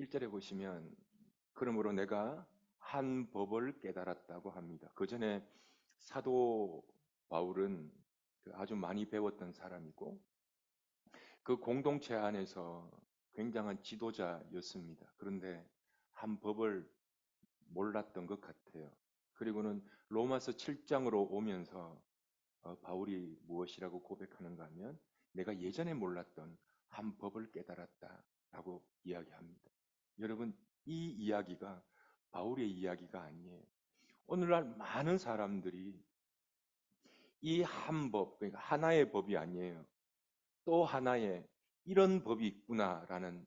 1절에 보시면 그러므로 내가 한 법을 깨달았다고 합니다. 그 전에 사도 바울은 아주 많이 배웠던 사람이고 그 공동체 안에서 굉장한 지도자였습니다. 그런데 한 법을 몰랐던 것 같아요. 그리고는 로마서 7장으로 오면서 바울이 무엇이라고 고백하는가 하면 내가 예전에 몰랐던 한 법을 깨달았다라고 이야기합니다. 여러분, 이 이야기가 바울의 이야기가 아니에요. 오늘날 많은 사람들이 이 한 법, 그러니까 하나의 법이 아니에요. 또 하나의 이런 법이 있구나라는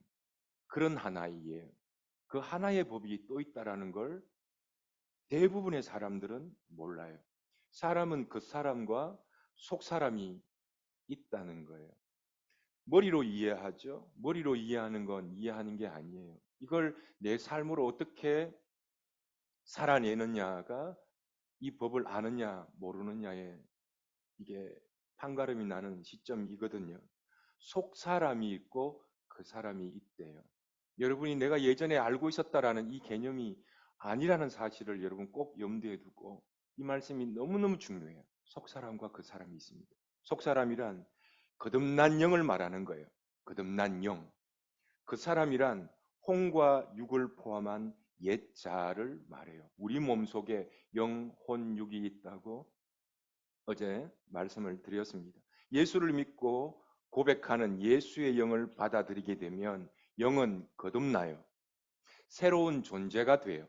그런 하나이에요. 그 하나의 법이 또 있다라는 걸 대부분의 사람들은 몰라요. 사람은 그 사람과 속 사람이 있다는 거예요. 머리로 이해하죠. 머리로 이해하는 건 이해하는 게 아니에요. 이걸 내 삶으로 어떻게 살아내느냐가 이 법을 아느냐 모르느냐에 이게 판가름이 나는 시점이거든요. 속 사람이 있고 그 사람이 있대요. 여러분이 내가 예전에 알고 있었다라는 이 개념이 아니라는 사실을 여러분 꼭 염두에 두고 이 말씀이 너무너무 중요해요. 속 사람과 그 사람이 있습니다. 속 사람이란 거듭난 영을 말하는 거예요. 거듭난 영. 그 사람이란 혼과 육을 포함한 옛 자아를 말해요. 우리 몸속에 영, 혼, 육이 있다고 어제 말씀을 드렸습니다. 예수를 믿고 고백하는 예수의 영을 받아들이게 되면 영은 거듭나요. 새로운 존재가 돼요.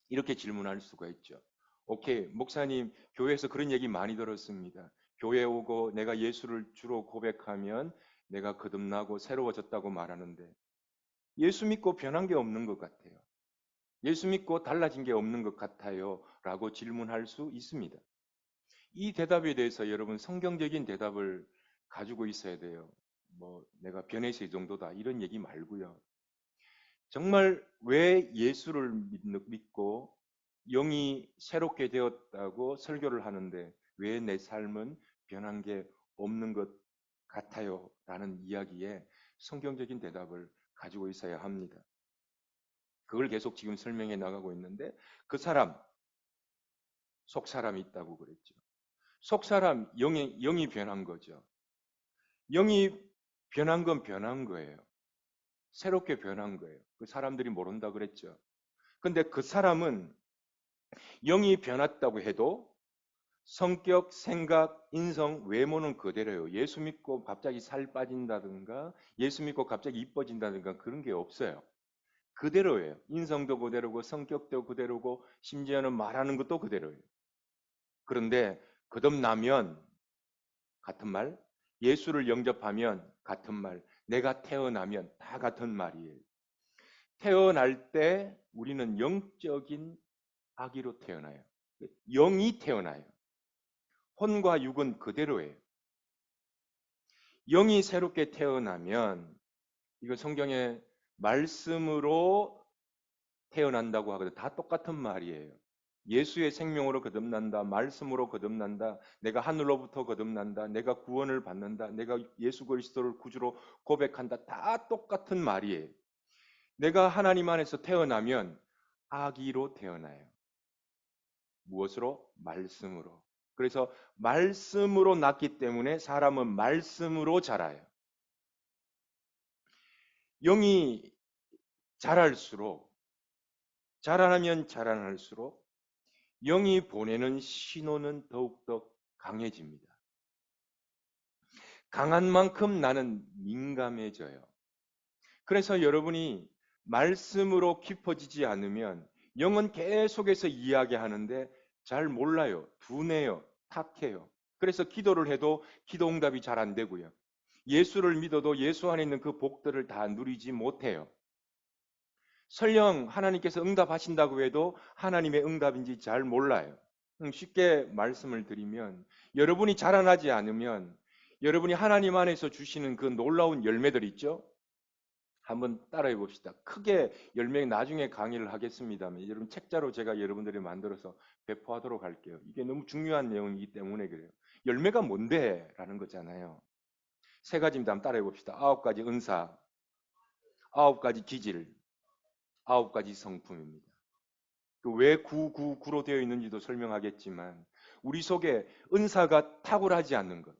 이렇게 질문할 수가 있죠. 오케이, 목사님, 교회에서 그런 얘기 많이 들었습니다. 교회 오고 내가 예수를 주로 고백하면 내가 거듭나고 새로워졌다고 말하는데 예수 믿고 변한 게 없는 것 같아요. 예수 믿고 달라진 게 없는 것 같아요. 라고 질문할 수 있습니다. 이 대답에 대해서 여러분 성경적인 대답을 가지고 있어야 돼요. 뭐 내가 변해서 이 정도다 이런 얘기 말고요. 정말 왜 예수를 믿고 영이 새롭게 되었다고 설교를 하는데 왜 내 삶은 변한 게 없는 것 같아요? 라는 이야기에 성경적인 대답을 가지고 있어야 합니다. 그걸 계속 지금 설명해 나가고 있는데 그 사람, 속 사람이 있다고 그랬죠. 속 사람, 영이 변한 거죠. 영이 변한 건 변한 거예요. 새롭게 변한 거예요. 그 사람들이 모른다 그랬죠. 근데 그 사람은 영이 변했다고 해도 성격, 생각, 인성, 외모는 그대로예요. 예수 믿고 갑자기 살 빠진다든가 예수 믿고 갑자기 이뻐진다든가 그런 게 없어요. 그대로예요. 인성도 그대로고 성격도 그대로고 심지어는 말하는 것도 그대로예요. 그런데 거듭나면 같은 말, 예수를 영접하면 같은 말, 내가 태어나면 다 같은 말이에요. 태어날 때 우리는 영적인 아기로 태어나요. 영이 태어나요. 혼과 육은 그대로예요. 영이 새롭게 태어나면 이거 성경의 말씀으로 태어난다고 하거든. 다 똑같은 말이에요. 예수의 생명으로 거듭난다. 말씀으로 거듭난다. 내가 하늘로부터 거듭난다. 내가 구원을 받는다. 내가 예수 그리스도를 구주로 고백한다. 다 똑같은 말이에요. 내가 하나님 안에서 태어나면 아기로 태어나요. 무엇으로? 말씀으로. 그래서 말씀으로 낳기 때문에 사람은 말씀으로 자라요. 영이 자랄수록 자라나면 자라날수록 영이 보내는 신호는 더욱더 강해집니다. 강한 만큼 나는 민감해져요. 그래서 여러분이 말씀으로 깊어지지 않으면 영은 계속해서 이야기하는데 잘 몰라요. 둔해요. 탁해요. 그래서 기도를 해도 기도 응답이 잘 안 되고요. 예수를 믿어도 예수 안에 있는 그 복들을 다 누리지 못해요. 설령 하나님께서 응답하신다고 해도 하나님의 응답인지 잘 몰라요. 쉽게 말씀을 드리면 여러분이 자라나지 않으면 여러분이 하나님 안에서 주시는 그 놀라운 열매들 있죠? 한번 따라해 봅시다. 크게 열매 나중에 강의를 하겠습니다만 여러분 책자로 제가 여러분들이 만들어서 배포하도록 할게요. 이게 너무 중요한 내용이기 때문에 그래요. 열매가 뭔데? 라는 거잖아요. 세 가지입니다. 한번 따라해 봅시다. 9가지 은사, 9가지 기질, 9가지 성품입니다. 왜 999로 되어 있는지도 설명하겠지만 우리 속에 은사가 탁월하지 않는 것.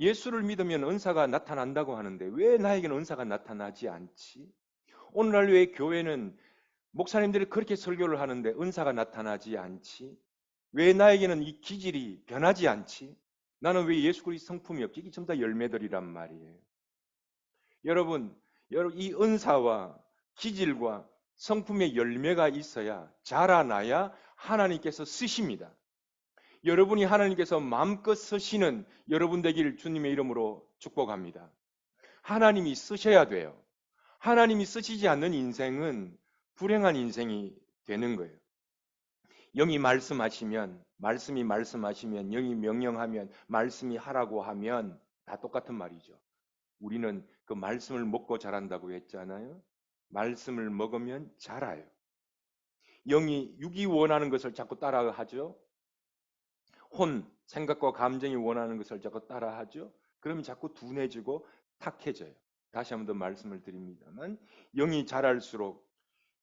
예수를 믿으면 은사가 나타난다고 하는데 왜 나에게는 은사가 나타나지 않지? 오늘날 왜 교회는 목사님들이 그렇게 설교를 하는데 은사가 나타나지 않지? 왜 나에게는 이 기질이 변하지 않지? 나는 왜 예수 그리스도 성품이 없지? 이게 전부 다 열매들이란 말이에요. 여러분, 이 은사와 기질과 성품의 열매가 있어야 자라나야 하나님께서 쓰십니다. 여러분이 하나님께서 마음껏 쓰시는 여러분 되기를 주님의 이름으로 축복합니다. 하나님이 쓰셔야 돼요. 하나님이 쓰시지 않는 인생은 불행한 인생이 되는 거예요. 영이 말씀하시면, 말씀이 말씀하시면, 영이 명령하면, 말씀이 하라고 하면 다 똑같은 말이죠. 우리는 그 말씀을 먹고 자란다고 했잖아요. 말씀을 먹으면 자라요. 영이 육이 원하는 것을 자꾸 따라하죠. 생각과 감정이 원하는 것을 자꾸 따라하죠. 그러면 자꾸 둔해지고 탁해져요. 다시 한번 더 말씀을 드립니다만 영이 자랄수록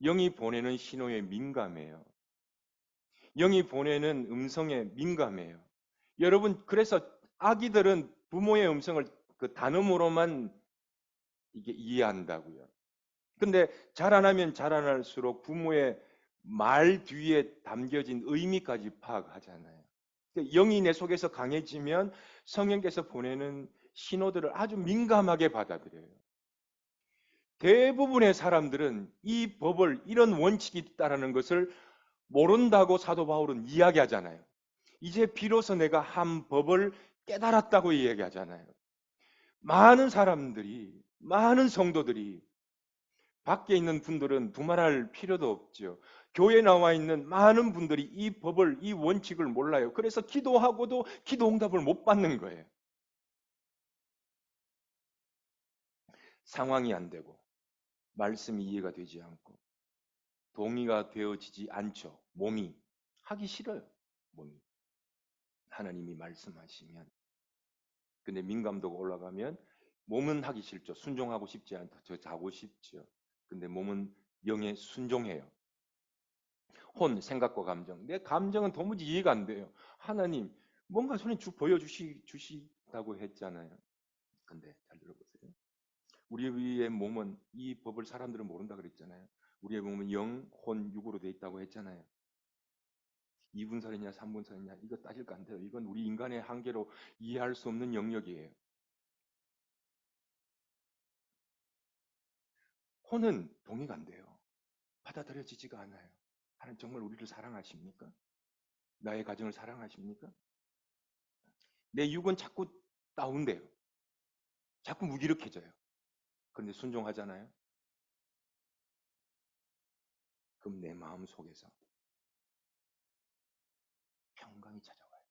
영이 보내는 신호에 민감해요. 영이 보내는 음성에 민감해요. 여러분, 그래서 아기들은 부모의 음성을 그 단음으로만 이게 이해한다고요. 근데 자라나면 자라날수록 부모의 말 뒤에 담겨진 의미까지 파악하잖아요. 그러니까 영이 내 속에서 강해지면 성령께서 보내는 신호들을 아주 민감하게 받아들여요. 대부분의 사람들은 이 법을 이런 원칙이 있다라는 것을 모른다고 사도 바울은 이야기하잖아요. 이제 비로소 내가 한 법을 깨달았다고 이야기하잖아요. 많은 사람들이, 많은 성도들이 밖에 있는 분들은 두말할 필요도 없죠. 교회에 나와 있는 많은 분들이 이 법을, 이 원칙을 몰라요. 그래서 기도하고도 기도 응답을 못 받는 거예요. 상황이 안 되고, 말씀이 이해가 되지 않고, 동의가 되어지지 않죠. 몸이. 하기 싫어요. 몸이. 하나님이 말씀하시면. 근데 민감도가 올라가면 몸은 하기 싫죠. 순종하고 싶지 않다. 저 자고 싶죠. 근데 몸은 영에 순종해요. 생각과 감정. 내 감정은 도무지 이해가 안 돼요. 하나님, 뭔가 손에 주시다고 했잖아요. 근데 잘 들어보세요. 우리의 몸은 이 법을 사람들은 모른다 그랬잖아요. 우리의 몸은 영, 육으로 돼 있다고 했잖아요. 2분살이냐 3분살이냐 이거 따질 거 안 돼요. 이건 우리 인간의 한계로 이해할 수 없는 영역이에요. 혼은 동의가 안 돼요. 받아들여지지가 않아요. 하나님 정말 우리를 사랑하십니까? 나의 가정을 사랑하십니까? 내 육은 자꾸 다운돼요. 자꾸 무기력해져요. 그런데 순종하잖아요. 그럼 내 마음 속에서 평강이 찾아와요.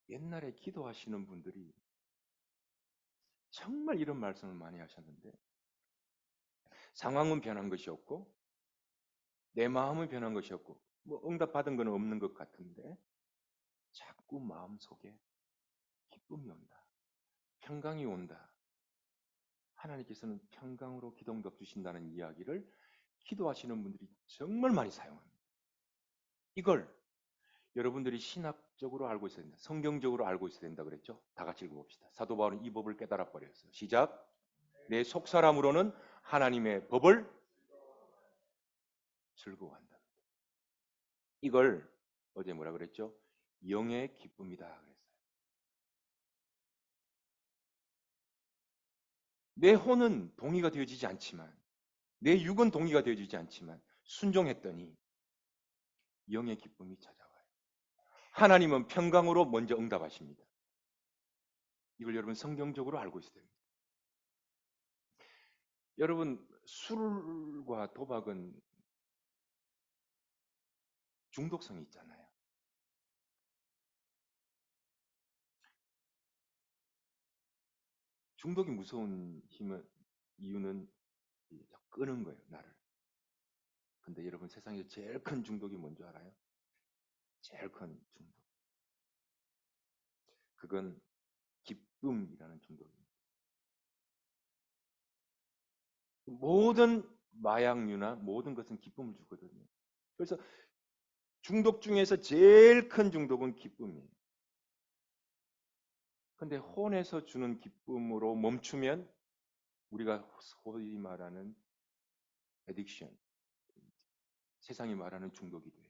옛날에 기도하시는 분들이 정말 이런 말씀을 많이 하셨는데 상황은 변한 것이 없고 내 마음은 변한 것이 없고 뭐 응답받은 건 없는 것 같은데 자꾸 마음속에 기쁨이 온다. 평강이 온다. 하나님께서는 평강으로 기도응답 주신다는 이야기를 기도하시는 분들이 정말 많이 사용합니다. 이걸 여러분들이 신학적으로 알고 있어야 된다. 성경적으로 알고 있어야 된다 그랬죠? 다 같이 읽어봅시다. 사도 바울은 이 법을 깨달아 버렸어요. 시작. 내 속사람으로는 하나님의 법을 즐거워한다. 이걸 어제 뭐라 그랬죠? 영의 기쁨이다 그랬어요. 내 혼은 동의가 되어지지 않지만 내 육은 동의가 되어지지 않지만 순종했더니 영의 기쁨이 찾아와요. 하나님은 평강으로 먼저 응답하십니다. 이걸 여러분 성경적으로 알고 있어야 됩니다. 여러분 술과 도박은 중독성이 있잖아요. 중독이 무서운 이유는 끄는 거예요, 나를. 근데 여러분 세상에서 제일 큰 중독이 뭔지 알아요? 제일 큰 중독. 그건 기쁨이라는 중독입니다. 모든 마약류나 모든 것은 기쁨을 주거든요. 그래서 중독 중에서 제일 큰 중독은 기쁨이에요. 근데 혼에서 주는 기쁨으로 멈추면 우리가 소위 말하는 애딕션, 세상이 말하는 중독이 돼요.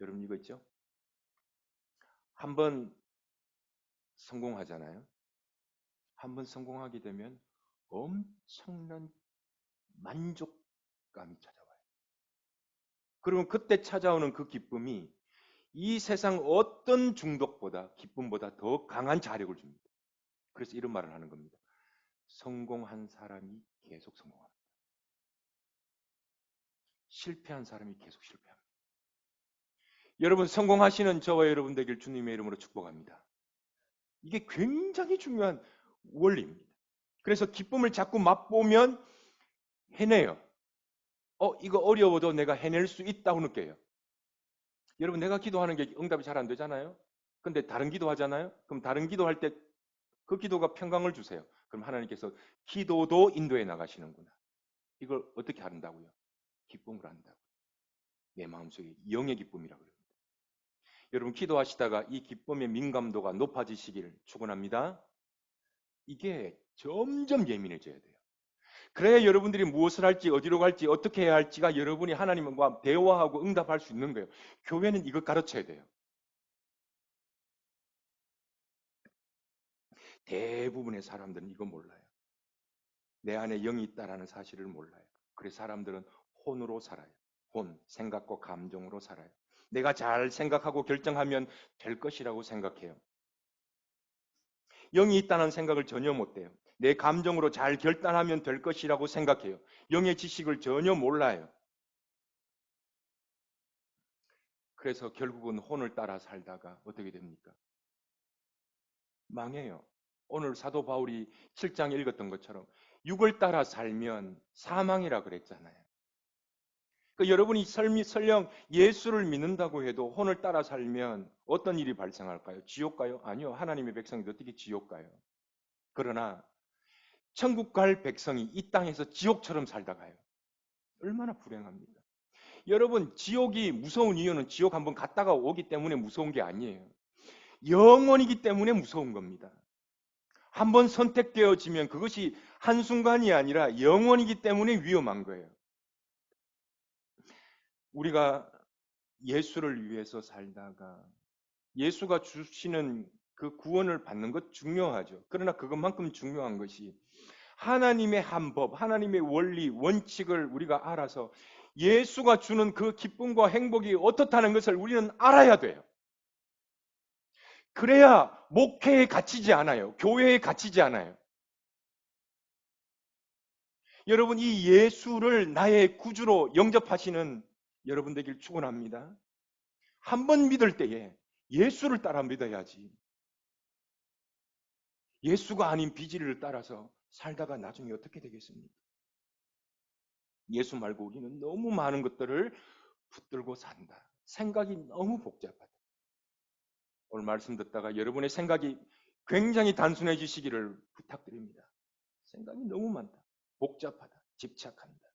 여러분 이거 있죠? 한번 성공하잖아요. 한번 성공하게 되면 엄청난 만족감이 찾아와요. 그러면 그때 찾아오는 그 기쁨이 이 세상 어떤 중독보다 기쁨보다 더 강한 자력을 줍니다. 그래서 이런 말을 하는 겁니다. 성공한 사람이 계속 성공합니다. 실패한 사람이 계속 실패합니다. 여러분 성공하시는 저와 여러분 되길 주님의 이름으로 축복합니다. 이게 굉장히 중요한 원리입니다. 그래서 기쁨을 자꾸 맛보면 해내요. 이거 어려워도 내가 해낼 수 있다고 느껴요. 여러분 내가 기도하는 게 응답이 잘 안 되잖아요. 근데 다른 기도하잖아요. 그럼 다른 기도할 때 그 기도가 평강을 주세요. 그럼 하나님께서 기도도 인도해 나가시는구나. 이걸 어떻게 한다고요? 기쁨을 한다고. 내 마음속에 영의 기쁨이라고 그래요. 여러분 기도하시다가 이 기쁨의 민감도가 높아지시기를 축원합니다. 이게 점점 예민해져야 돼요. 그래야 여러분들이 무엇을 할지 어디로 갈지 어떻게 해야 할지가 여러분이 하나님과 대화하고 응답할 수 있는 거예요. 교회는 이걸 가르쳐야 돼요. 대부분의 사람들은 이거 몰라요. 내 안에 영이 있다라는 사실을 몰라요. 그래서 사람들은 혼으로 살아요. 혼, 생각과 감정으로 살아요. 내가 잘 생각하고 결정하면 될 것이라고 생각해요. 영이 있다는 생각을 전혀 못 해요. 내 감정으로 잘 결단하면 될 것이라고 생각해요. 영의 지식을 전혀 몰라요. 그래서 결국은 혼을 따라 살다가 어떻게 됩니까? 망해요. 오늘 사도 바울이 7장 읽었던 것처럼 육을 따라 살면 사망이라 그랬잖아요. 그러니까 여러분이 설령 예수를 믿는다고 해도 혼을 따라 살면 어떤 일이 발생할까요? 지옥 가요? 아니요. 하나님의 백성이 어떻게 지옥 가요? 그러나 천국 갈 백성이 이 땅에서 지옥처럼 살다 가요. 얼마나 불행합니까? 여러분, 지옥이 무서운 이유는 지옥 한번 갔다가 오기 때문에 무서운 게 아니에요. 영원이기 때문에 무서운 겁니다. 한번 선택되어지면 그것이 한순간이 아니라 영원이기 때문에 위험한 거예요. 우리가 예수를 위해서 살다가 예수가 주시는 그 구원을 받는 것 중요하죠. 그러나 그것만큼 중요한 것이 하나님의 한 법, 하나님의 원리, 원칙을 우리가 알아서 예수가 주는 그 기쁨과 행복이 어떻다는 것을 우리는 알아야 돼요. 그래야 목회에 갇히지 않아요. 교회에 갇히지 않아요. 여러분 이 예수를 나의 구주로 영접하시는 여러분 되길 축원합니다. 한 번 믿을 때에 예수를 따라 믿어야지. 예수가 아닌 비지리를 따라서 살다가 나중에 어떻게 되겠습니까? 예수 말고 우리는 너무 많은 것들을 붙들고 산다. 생각이 너무 복잡하다. 오늘 말씀 듣다가 여러분의 생각이 굉장히 단순해지시기를 부탁드립니다. 생각이 너무 많다. 복잡하다. 집착한다.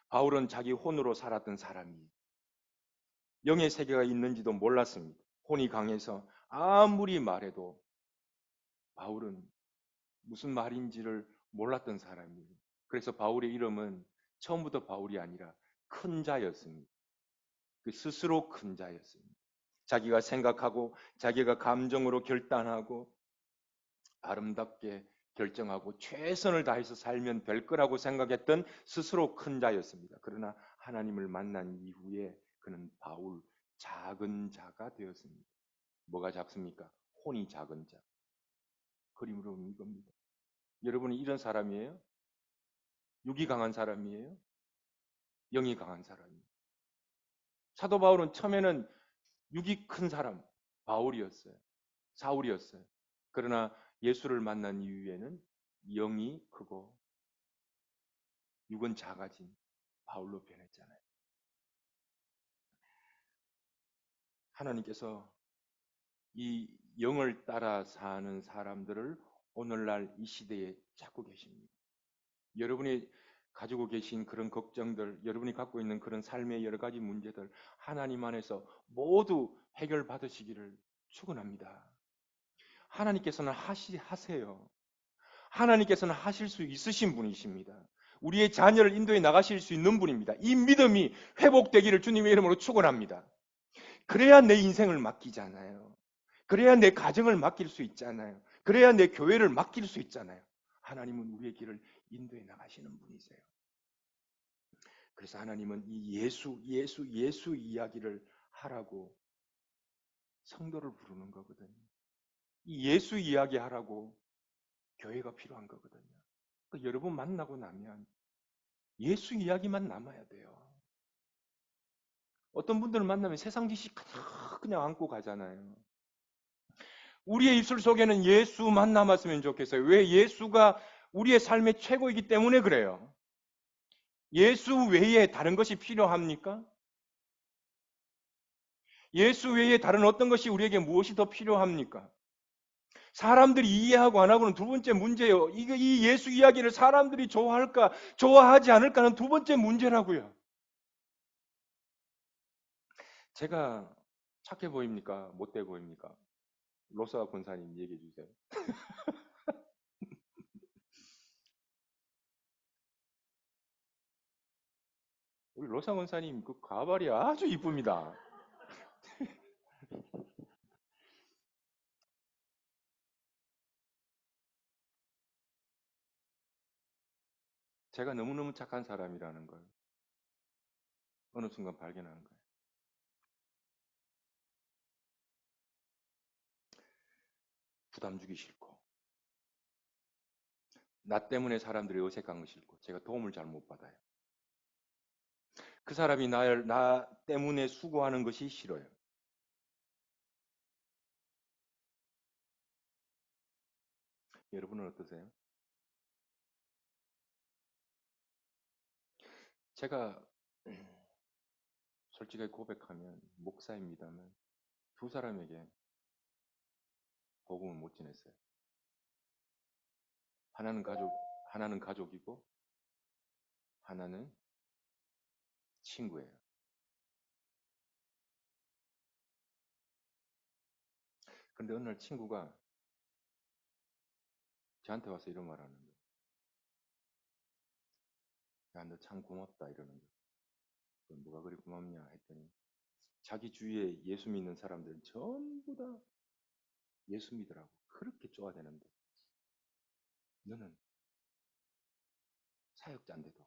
바울은 자기 혼으로 살았던 사람이 영의 세계가 있는지도 몰랐습니다. 혼이 강해서 아무리 말해도 바울은 무슨 말인지를 몰랐던 사람이에요. 그래서 바울의 이름은 처음부터 바울이 아니라 큰 자였습니다. 그 스스로 큰 자였습니다. 자기가 생각하고 자기가 감정으로 결단하고 아름답게 결정하고 최선을 다해서 살면 될 거라고 생각했던 스스로 큰 자였습니다. 그러나 하나님을 만난 이후에 그는 바울 작은 자가 되었습니다. 뭐가 작습니까? 혼이 작은 자. 그림으로 이겁니다. 여러분이 이런 사람이에요? 육이 강한 사람이에요? 영이 강한 사람이에요. 사도 바울은 처음에는 육이 큰 사람, 바울이었어요. 사울이었어요. 그러나 예수를 만난 이후에는 영이 크고 육은 작아진 바울로 변했잖아요. 하나님께서 이 영을 따라 사는 사람들을 오늘날 이 시대에 찾고 계십니다. 여러분이 가지고 계신 그런 걱정들, 여러분이 갖고 있는 그런 삶의 여러 가지 문제들 하나님 안에서 모두 해결받으시기를 축원합니다. 하나님께서는 하세요. 하나님께서는 하실 수 있으신 분이십니다. 우리의 자녀를 인도해 나가실 수 있는 분입니다. 이 믿음이 회복되기를 주님의 이름으로 축원합니다. 그래야 내 인생을 맡기잖아요. 그래야 내 가정을 맡길 수 있잖아요. 그래야 내 교회를 맡길 수 있잖아요. 하나님은 우리의 길을 인도해 나가시는 분이세요. 그래서 하나님은 이 예수 이야기를 하라고 성도를 부르는 거거든요. 이 예수 이야기 하라고 교회가 필요한 거거든요. 그러니까 여러분 만나고 나면 예수 이야기만 남아야 돼요. 어떤 분들을 만나면 세상 지식 그냥 안고 가잖아요. 우리의 입술 속에는 예수만 남았으면 좋겠어요. 왜? 예수가 우리의 삶의 최고이기 때문에 그래요. 예수 외에 다른 것이 필요합니까? 예수 외에 다른 어떤 것이 우리에게 무엇이 더 필요합니까? 사람들이 이해하고 안 하고는 두 번째 문제예요. 이 예수 이야기를 사람들이 좋아할까, 좋아하지 않을까는 두 번째 문제라고요. 제가 착해 보입니까? 못돼 보입니까? 로사 권사님 얘기해 주세요. 우리 로사 권사님 그 가발이 아주 이쁩니다. 제가 너무너무 착한 사람이라는 걸 어느 순간 발견하는 거예요. 부담 주기 싫고, 나 때문에 사람들이 어색한 거 싫고, 제가 도움을 잘 못 받아요. 그 사람이 나 때문에 수고하는 것이 싫어요. 여러분은 어떠세요? 제가 솔직하게 고백하면 목사입니다만 두 사람에게 복음을 못 전했어요. 하나는 하나는 가족이고 하나는 친구예요. 그런데 어느 날 친구가 저한테 와서 이런 말 하는 거예요. 야, 너 참 고맙다 이러는 거예요. 뭐가 그리 고맙냐 했더니 자기 주위에 예수 믿는 사람들은 전부 다 예수 믿으라고 그렇게 쪼아대는데 너는 사역자인데도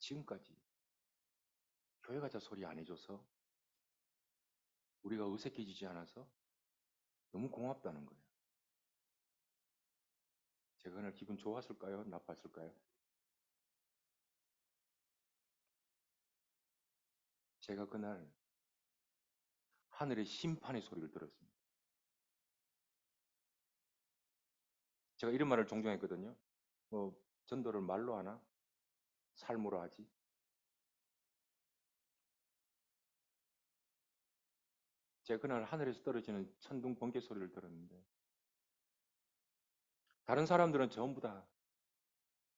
지금까지 교회 가자 소리 안 해줘서 우리가 어색해지지 않아서 너무 고맙다는 거예요. 제가 그날 기분 좋았을까요? 나빴을까요? 제가 그날 하늘의 심판의 소리를 들었습니다. 제가 이런 말을 종종 했거든요. 뭐 전도를 말로 하나? 삶으로 하지? 제가 그날 하늘에서 떨어지는 천둥 번개 소리를 들었는데 다른 사람들은 전부 다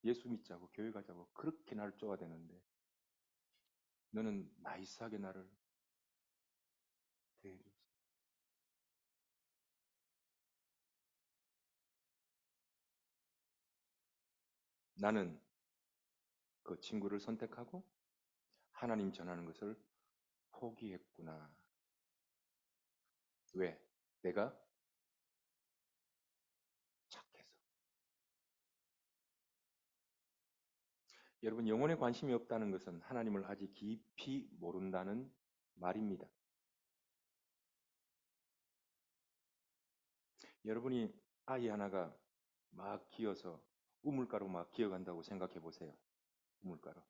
예수 믿자고 교회 가자고 그렇게 나를 쪼아대는데 너는 나이스하게 나를 대해줬어. 나는 그 친구를 선택하고 하나님 전하는 것을 포기했구나. 왜? 내가 착해서. 여러분, 영혼에 관심이 없다는 것은 하나님을 아직 깊이 모른다는 말입니다. 여러분이 아이 하나가 막 기어서 우물가로 막 기어간다고 생각해 보세요. 우물가로.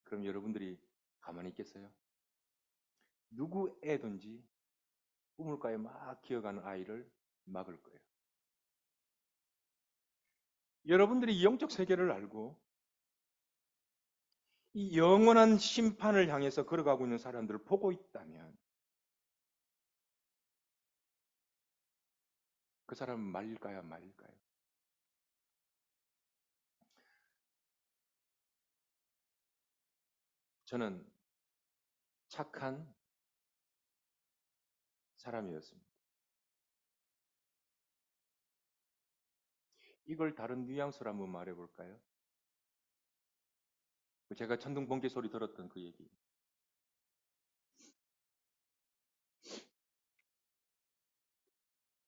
그럼 여러분들이 가만히 있겠어요? 누구 애든지 우물가에 막 기어가는 아이를 막을 거예요. 여러분들이 영적 세계를 알고 이 영원한 심판을 향해서 걸어가고 있는 사람들을 보고 있다면 그 사람은 말릴까요? 말릴까요? 저는 착한 사람이었습니다. 이걸 다른 뉘앙스로 한번 말해볼까요? 제가 천둥 번개 소리 들었던 그 얘기.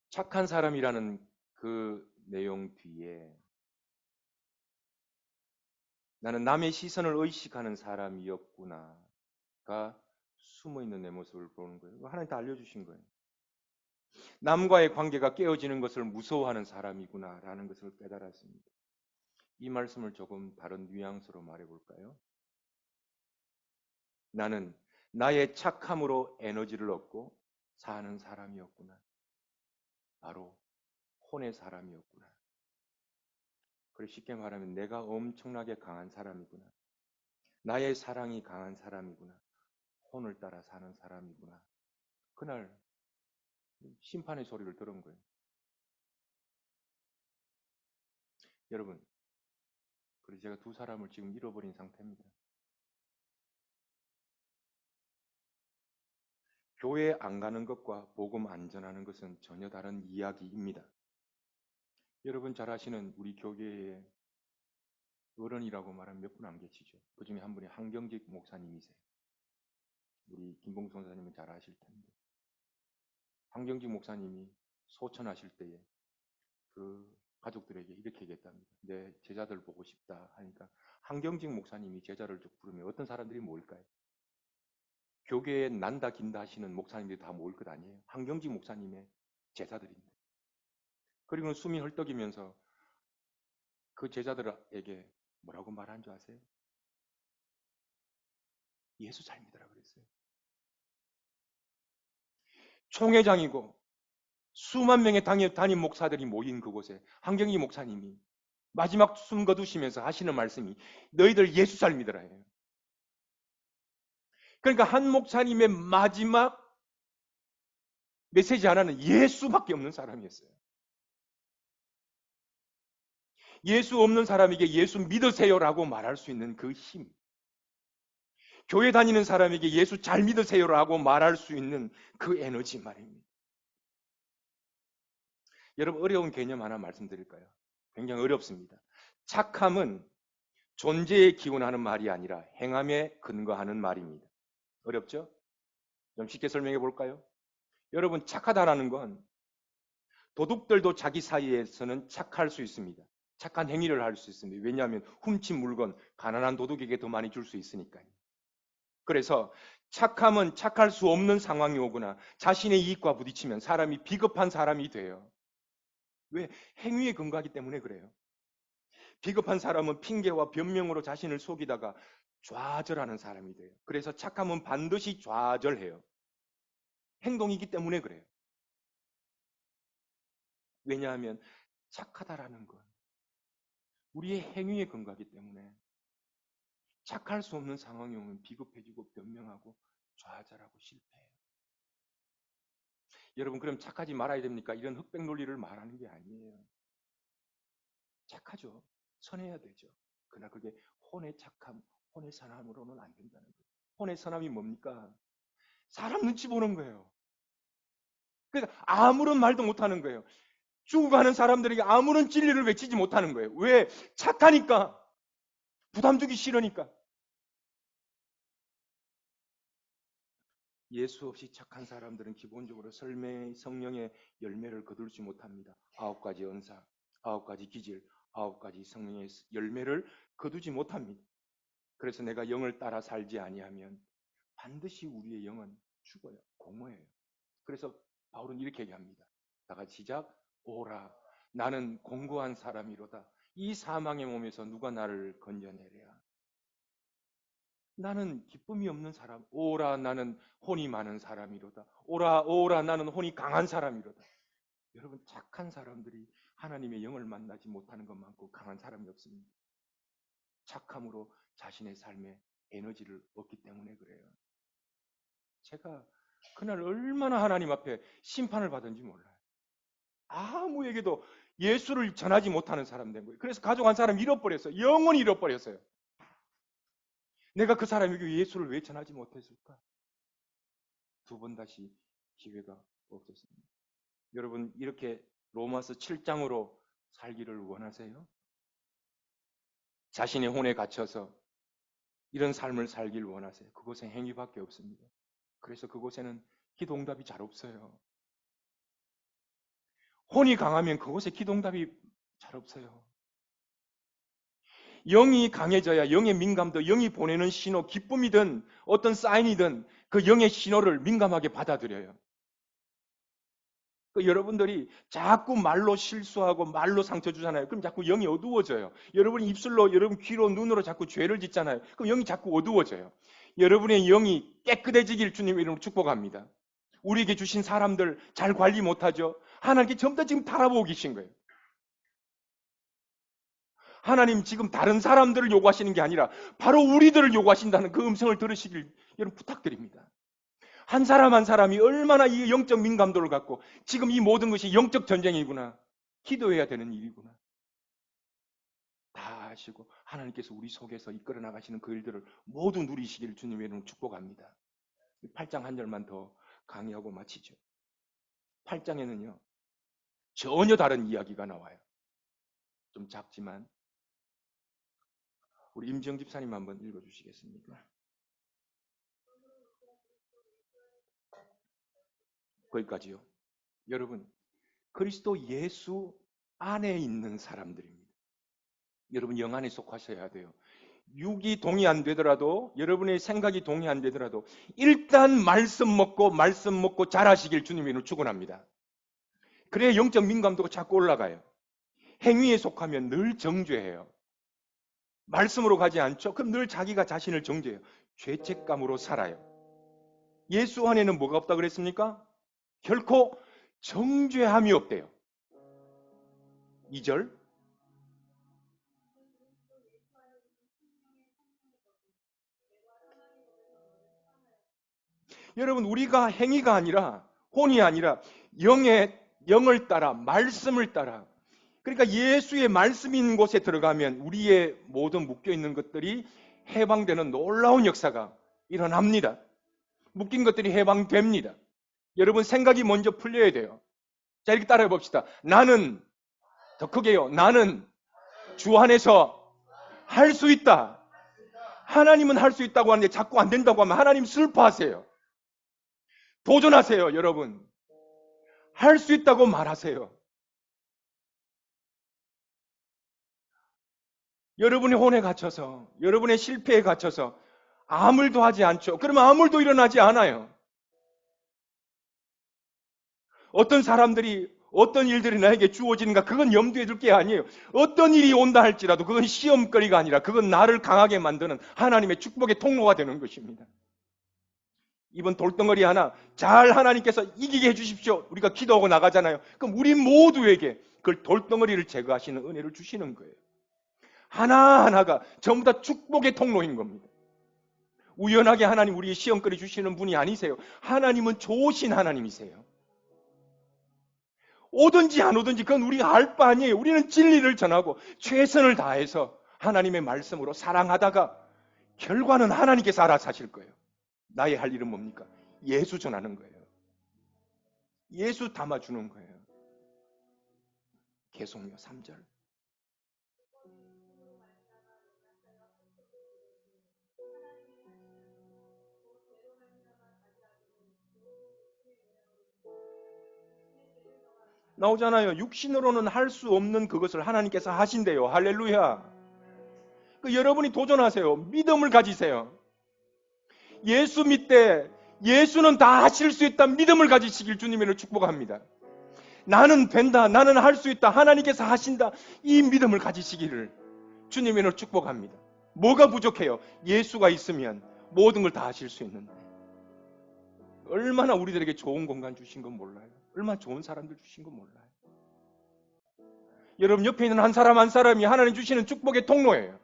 착한 사람이라는 그 내용 뒤에 나는 남의 시선을 의식하는 사람이었구나가 숨어있는 내 모습을 보는 거예요. 하나님 다 알려주신 거예요. 남과의 관계가 깨어지는 것을 무서워하는 사람이구나라는 것을 깨달았습니다. 이 말씀을 조금 다른 뉘앙스로 말해볼까요? 나는 나의 착함으로 에너지를 얻고 사는 사람이었구나. 바로 혼의 사람이었구나. 그걸 쉽게 말하면 내가 엄청나게 강한 사람이구나. 나의 사랑이 강한 사람이구나. 혼을 따라 사는 사람이구나. 그날 심판의 소리를 들은 거예요. 여러분, 그래서 제가 두 사람을 지금 잃어버린 상태입니다. 교회 안 가는 것과 복음 안 전하는 것은 전혀 다른 이야기입니다. 여러분 잘 아시는 우리 교계의 어른이라고 말하면 몇 분 안 계시죠. 그 중에 한 분이 한경직 목사님이세요. 우리 김봉수 목사님은 잘 아실 텐데. 한경직 목사님이 소천하실 때에 그 가족들에게 이렇게 얘기했답니다. 내 제자들 보고 싶다 하니까 한경직 목사님이 제자를 쭉 부르면 어떤 사람들이 모일까요? 교계에 난다 긴다 하시는 목사님들이 다 모일 것 아니에요. 한경직 목사님의 제자들입니다. 그리고 숨이 헐떡이면서 그 제자들에게 뭐라고 말한 줄 아세요? 예수 잘 믿으라 그랬어요. 총회장이고 수만 명의 담임 목사들이 모인 그곳에 한경희 목사님이 마지막 숨 거두시면서 하시는 말씀이 너희들 예수 잘 믿으라 해요. 그러니까 한 목사님의 마지막 메시지 하나는 예수밖에 없는 사람이었어요. 예수 없는 사람에게 예수 믿으세요라고 말할 수 있는 그 힘. 교회 다니는 사람에게 예수 잘 믿으세요라고 말할 수 있는 그 에너지 말입니다. 여러분 어려운 개념 하나 말씀드릴까요? 굉장히 어렵습니다. 착함은 존재에 기원하는 말이 아니라 행함에 근거하는 말입니다. 어렵죠? 좀 쉽게 설명해 볼까요? 여러분 착하다라는 건 도둑들도 자기 사이에서는 착할 수 있습니다. 착한 행위를 할 수 있습니다. 왜냐하면 훔친 물건 가난한 도둑에게 더 많이 줄 수 있으니까요. 그래서 착함은 착할 수 없는 상황이 오거나 자신의 이익과 부딪히면 사람이 비겁한 사람이 돼요. 왜? 행위에 근거하기 때문에 그래요. 비겁한 사람은 핑계와 변명으로 자신을 속이다가 좌절하는 사람이 돼요. 그래서 착함은 반드시 좌절해요. 행동이기 때문에 그래요. 왜냐하면 착하다라는 건 우리의 행위에 근거하기 때문에 착할 수 없는 상황이 오면 비겁해지고 변명하고 좌절하고 실패해요. 여러분 그럼 착하지 말아야 됩니까? 이런 흑백 논리를 말하는 게 아니에요. 착하죠. 선해야 되죠. 그러나 그게 혼의 착함, 혼의 선함으로는 안 된다는 거예요. 혼의 선함이 뭡니까? 사람 눈치 보는 거예요. 그러니까 아무런 말도 못하는 거예요. 죽어가는 사람들에게 아무런 진리를 외치지 못하는 거예요. 왜? 착하니까. 부담 주기 싫으니까. 예수 없이 착한 사람들은 기본적으로 성령의 열매를 거둘지 못합니다. 9가지 은사, 9가지 기질, 9가지 성령의 열매를 거두지 못합니다. 그래서 내가 영을 따라 살지 아니하면 반드시 우리의 영은 죽어요. 공허해요. 그래서 바울은 이렇게 얘기합니다. 다 같이 시작. 오라 나는 공고한 사람이로다. 이 사망의 몸에서 누가 나를 건져내랴. 나는 기쁨이 없는 사람. 오라 나는 혼이 많은 사람이로다. 오라 오라 나는 혼이 강한 사람이로다. 여러분 착한 사람들이 하나님의 영을 만나지 못하는 것만큼 강한 사람이 없습니다. 착함으로 자신의 삶에 에너지를 얻기 때문에 그래요. 제가 그날 얼마나 하나님 앞에 심판을 받은지 몰라요. 아무에게도 예수를 전하지 못하는 사람 된 거예요. 그래서 가족 한 사람 잃어버렸어요. 영원히 잃어버렸어요. 내가 그 사람에게 예수를 왜 전하지 못했을까? 두 번 다시 기회가 없었습니다. 여러분, 이렇게 로마서 7장으로 살기를 원하세요? 자신의 혼에 갇혀서 이런 삶을 살길 원하세요? 그곳에 행위밖에 없습니다. 그래서 그곳에는 기도응답이 잘 없어요. 혼이 강하면 그곳에 기도응답이 잘 없어요. 영이 강해져야 영의 민감도, 영이 보내는 신호, 기쁨이든 어떤 사인이든 그 영의 신호를 민감하게 받아들여요. 여러분들이 자꾸 말로 실수하고 말로 상처 주잖아요. 그럼 자꾸 영이 어두워져요. 여러분이 입술로, 여러분 귀로, 눈으로 자꾸 죄를 짓잖아요. 그럼 영이 자꾸 어두워져요. 여러분의 영이 깨끗해지길 주님 이름으로 축복합니다. 우리에게 주신 사람들 잘 관리 못하죠? 하나님께 전부 다 지금 달아보고 계신 거예요. 하나님 지금 다른 사람들을 요구하시는 게 아니라 바로 우리들을 요구하신다는 그 음성을 들으시길 여러분 부탁드립니다. 한 사람 한 사람이 얼마나 이 영적 민감도를 갖고 지금 이 모든 것이 영적 전쟁이구나. 기도해야 되는 일이구나. 다 아시고 하나님께서 우리 속에서 이끌어 나가시는 그 일들을 모두 누리시기를 주님의 이름으로 축복합니다. 8장 한 절만 더 강의하고 마치죠. 8장에는요. 전혀 다른 이야기가 나와요. 좀 작지만 우리 임지영 집사님 한번 읽어주시겠습니까? 거기까지요. 여러분, 그리스도 예수 안에 있는 사람들입니다. 여러분 영 안에 속하셔야 돼요. 육이 동의 안 되더라도, 여러분의 생각이 동의 안 되더라도 일단 말씀 먹고 잘하시길 주님으로 축원합니다. 그래야 영적 민감도가 자꾸 올라가요. 행위에 속하면 늘 정죄해요. 말씀으로 가지 않죠? 그럼 늘 자기가 자신을 정죄해요. 죄책감으로 살아요. 예수 안에는 뭐가 없다 그랬습니까? 결코 정죄함이 없대요. 2절. 여러분, 우리가 행위가 아니라, 혼이 아니라 영을 따라, 말씀을 따라, 그러니까 예수의 말씀이 있는 곳에 들어가면 우리의 모든 묶여있는 것들이 해방되는 놀라운 역사가 일어납니다. 묶인 것들이 해방됩니다. 여러분 생각이 먼저 풀려야 돼요. 자, 이렇게 따라해 봅시다. 나는, 더 크게요. 나는 주 안에서 할 수 있다. 하나님은 할 수 있다고 하는데 자꾸 안 된다고 하면 하나님 슬퍼하세요. 도전하세요, 여러분. 할 수 있다고 말하세요. 여러분의 혼에 갇혀서, 여러분의 실패에 갇혀서 아무 일도 하지 않죠. 그러면 아무 일도 일어나지 않아요. 어떤 사람들이 어떤 일들이 나에게 주어지는가 그건 염두에 둘 게 아니에요. 어떤 일이 온다 할지라도 그건 시험거리가 아니라 그건 나를 강하게 만드는 하나님의 축복의 통로가 되는 것입니다. 이번 돌덩어리 하나 잘 하나님께서 이기게 해주십시오. 우리가 기도하고 나가잖아요. 그럼 우리 모두에게 그 돌덩어리를 제거하시는 은혜를 주시는 거예요. 하나하나가 전부 다 축복의 통로인 겁니다. 우연하게 하나님 우리의 시험거리 주시는 분이 아니세요. 하나님은 좋으신 하나님이세요. 오든지 안 오든지 그건 우리가 알 바 아니에요. 우리는 진리를 전하고 최선을 다해서 하나님의 말씀으로 사랑하다가 결과는 하나님께서 알아서 하실 거예요. 나의 할 일은 뭡니까? 예수 전하는 거예요. 예수 담아주는 거예요. 계속요. 3절. 나오잖아요. 육신으로는 할 수 없는 그것을 하나님께서 하신대요. 할렐루야. 여러분이 도전하세요. 믿음을 가지세요. 예수 믿되 예수는 다 하실 수 있다 믿음을 가지시길 주님으로 축복합니다. 나는 된다. 나는 할 수 있다. 하나님께서 하신다. 이 믿음을 가지시기를 주님으로 축복합니다. 뭐가 부족해요? 예수가 있으면 모든 걸 다 하실 수 있는데. 얼마나 우리들에게 좋은 공간 주신 건 몰라요. 얼마나 좋은 사람들 주신 건 몰라요. 여러분 옆에 있는 한 사람 한 사람이 하나님 주시는 축복의 통로예요.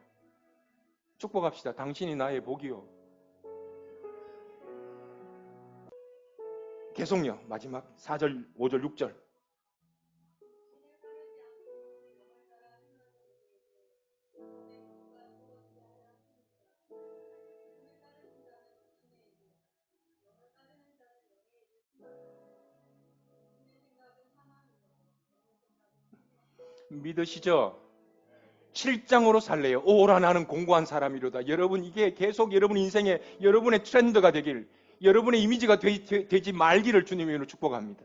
축복합시다. 당신이 나의 복이요. 계속요. 마지막 4절, 5절, 6절. 믿으시죠? 7장으로 살래요. 오라 나는 공고한 사람이로다. 여러분 이게 계속 여러분 인생에 여러분의 트렌드가 되길, 여러분의 이미지가 되지 말기를 주님으로 축복합니다.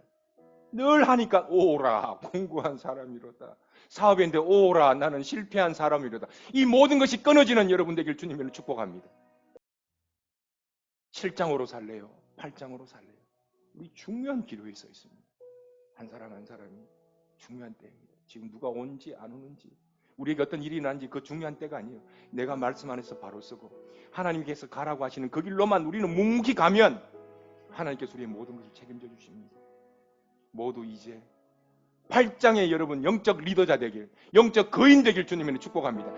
늘 하니까 오라 공고한 사람이로다. 사업인데 오라 나는 실패한 사람이로다. 이 모든 것이 끊어지는 여러분 되길 주님으로 축복합니다. 7장으로 살래요. 8장으로 살래요. 우리 중요한 기도에 서 있습니다. 한 사람 한 사람이 중요한 때입니다. 지금 누가 오는지 안 오는지, 우리에게 어떤 일이 나는지 그 중요한 때가 아니에요. 내가 말씀 안에서 바로 쓰고 하나님께서 가라고 하시는 그 길로만 우리는 묵묵히 가면 하나님께서 우리의 모든 것을 책임져 주십니다. 모두 이제 8장의 여러분 영적 리더자 되길, 영적 거인 되길 주님은 축복합니다.